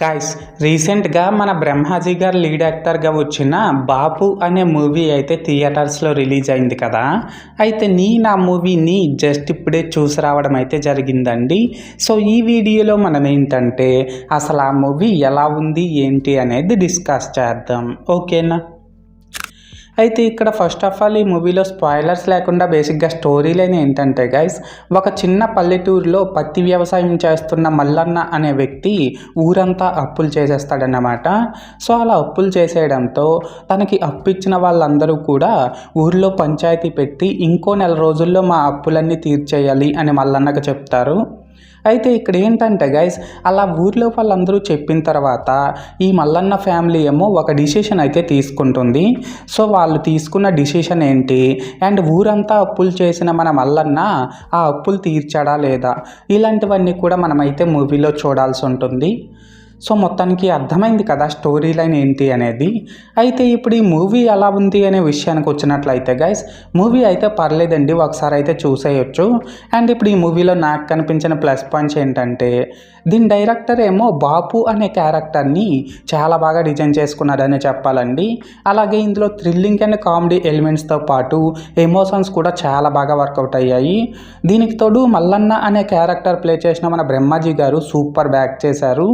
Guys, రీసెంట్గా మన బ్రహ్మాజీ గారు లీడ్ యాక్టర్గా వచ్చిన బాపు అనే మూవీ అయితే థియేటర్స్లో రిలీజ్ అయింది కదా. అయితే నా మూవీని జస్ట్ ఇప్పుడే చూసి రావడం అయితే జరిగిందండి. సో ఈ వీడియోలో మనం ఏంటంటే అసలు ఆ మూవీ ఎలా ఉంది ఏంటి అనేది డిస్కస్ చేద్దాం, ఓకేనా. అయితే ఇక్కడ ఫస్ట్ ఆఫ్ ఆల్ ఈ మూవీలో స్పాయిలర్స్ లేకుండా బేసిక్గా స్టోరీ లైన్ ఏంటంటే గైస్, ఒక చిన్న పల్లెటూరులో పత్తి వ్యవసాయం చేస్తున్న మల్లన్న అనే వ్యక్తి ఊరంతా అప్పులు చేసేస్తాడన్నమాట. సో అలా అప్పులు చేసేయడంతో తనకి అప్పు ఇచ్చిన వాళ్ళందరూ కూడా ఊర్లో పంచాయతీ పెట్టి ఇంకో నెల రోజుల్లో మా అప్పులన్నీ తీర్చేయాలి అని మల్లన్నకు చెప్తారు. అయితే ఇక్కడ ఏంటంటే గైస్, అలా ఊర్లో వాళ్ళందరూ చెప్పిన తర్వాత ఈ మల్లన్న ఫ్యామిలీ ఏమో ఒక డిసిషన్ అయితే తీసుకుంటుంది. సో వాళ్ళు తీసుకున్న డిసిషన్ ఏంటి, అండ్ ఊరంతా అప్పులు చేసిన మన మల్లన్న ఆ అప్పులు తీర్చాడా లేదా, ఇలాంటివన్నీ కూడా మనమైతే మూవీలో చూడాల్సి ఉంటుంది. సో మొత్తానికి అర్థమైంది కదా స్టోరీ లైన్ ఏంటి అనేది. అయితే ఇప్పుడు ఈ మూవీ ఎలా ఉంది అనే విషయానికి వచ్చినట్లయితే గైస్, మూవీ అయితే పర్లేదండి, ఒకసారి అయితే చూసేయచ్చు. అండ్ ఇప్పుడు ఈ మూవీలో నాకు కనిపించిన ప్లస్ పాయింట్స్ ఏంటంటే, దీని డైరెక్టర్ ఏమో బాపు అనే క్యారెక్టర్ని చాలా బాగా డిజైన్ చేసుకున్నాడని చెప్పాలండి. అలాగే ఇందులో థ్రిల్లింగ్ అండ్ కామెడీ ఎలిమెంట్స్తో పాటు ఎమోషన్స్ కూడా చాలా బాగా వర్కౌట్ అయ్యాయి. దీనికి తోడు మల్లన్న అనే క్యారెక్టర్ ప్లే చేసిన మన బ్రహ్మాజీ గారు సూపర్ బ్యాక్ చేశారు.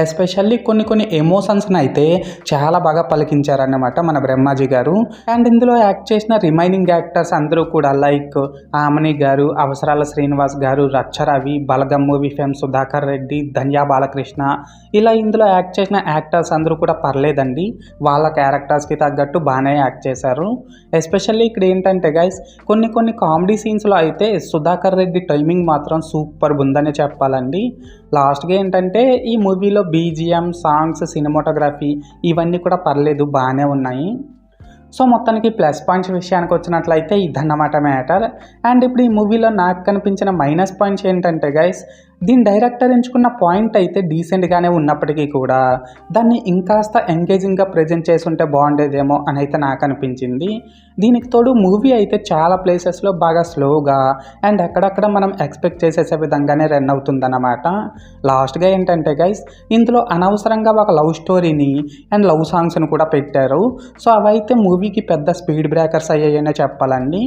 ఎస్పెషల్లీ కొన్ని ఎమోషన్స్ని అయితే చాలా బాగా పలికించారన్నమాట మన బ్రహ్మాజీ గారు. అండ్ ఇందులో యాక్ట్ చేసిన రిమైనింగ్ యాక్టర్స్ అందరూ కూడా లైక్ ఆమని గారు, అవసరాల శ్రీనివాస్ గారు, రచ్చరవి, బలగం మూవీ ఫేమ్ సుధాకర్ రెడ్డి, ధన్యా బాలకృష్ణ, ఇలా ఇందులో యాక్ట్ చేసిన యాక్టర్స్ అందరూ కూడా పర్లేదండి, వాళ్ళ క్యారెక్టర్స్కి తగ్గట్టు బాగానే యాక్ట్ చేశారు. ఎస్పెషల్లీ ఇక్కడ ఏంటంటే గైస్, కొన్ని కామెడీ సీన్స్లో అయితే సుధాకర్ రెడ్డి టైమింగ్ మాత్రం సూపర్ ఉందని చెప్పాలండి. లాస్ట్గా ఏంటంటే ఈ మూవీలో బీజిఎం, సాంగ్స్, సినిమాటోగ్రఫీ ఇవన్నీ కూడా పర్లేదు, బాగానే ఉన్నాయి. సో మొత్తానికి ప్లస్ పాయింట్స్ విషయానికి వచ్చినట్లయితే ఇదన్నమాట మ్యాటర్. అండ్ ఇప్పుడు ఈ మూవీలో నాకు కనిపించిన మైనస్ పాయింట్స్ ఏంటంటే గైస్, దీని డైరెక్టర్ ఎంచుకున్న పాయింట్ అయితే డీసెంట్గానే ఉన్నప్పటికీ కూడా దాన్ని ఇంకాస్త ఎంగేజింగ్గా ప్రజెంట్ చేసి ఉంటే బాగుండేదేమో అని అయితే నాకు అనిపించింది. దీనికి తోడు మూవీ అయితే చాలా ప్లేసెస్లో బాగా స్లోగా అండ్ అక్కడక్కడ మనం ఎక్స్పెక్ట్ చేసేసే విధంగానే రన్ అవుతుందన్నమాట. లాస్ట్గా ఏంటంటే గైస్, ఇందులో అనవసరంగా ఒక లవ్ స్టోరీని అండ్ లవ్ సాంగ్స్ని కూడా పెట్టారు. సో అవైతే మూవీకి పెద్ద స్పీడ్ బ్రేకర్స్ అయ్యాయనే చెప్పాలండి.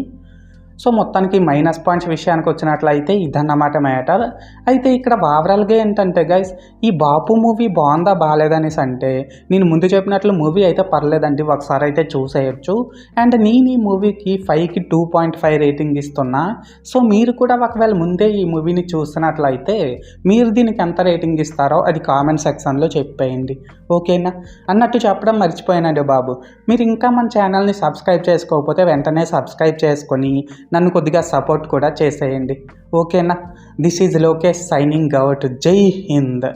సో మొత్తానికి మైనస్ పాయింట్స్ విషయానికి వచ్చినట్లయితే ఇదన్నమాట మ్యాటర్. అయితే ఇక్కడ ఓవరాల్గా ఏంటంటే గైస్, ఈ బాపు మూవీ బాగుందా బాగాలేదనేసి అంటే నేను ముందు చెప్పినట్లు మూవీ అయితే పర్లేదండి, ఒకసారి అయితే చూసేయచ్చు. అండ్ ఈ మూవీకి 5కి 2.5 రేటింగ్ ఇస్తున్నా. సో మీరు కూడా ఒకవేళ ముందే ఈ మూవీని చూస్తున్నట్లయితే మీరు దీనికి ఎంత రేటింగ్ ఇస్తారో అది కామెంట్ సెక్షన్లో చెప్పేయండి, ఓకేనా. అన్నట్టు చెప్పడం మర్చిపోయానండి బాబు, మీరు ఇంకా మన ఛానల్ని సబ్స్క్రైబ్ చేసుకోకపోతే వెంటనే సబ్స్క్రైబ్ చేసుకొని నన్ను కొద్దిగా సపోర్ట్ కూడా చేసేయండి, ఓకేనా. This is Lokesh signing out. జై హింద్.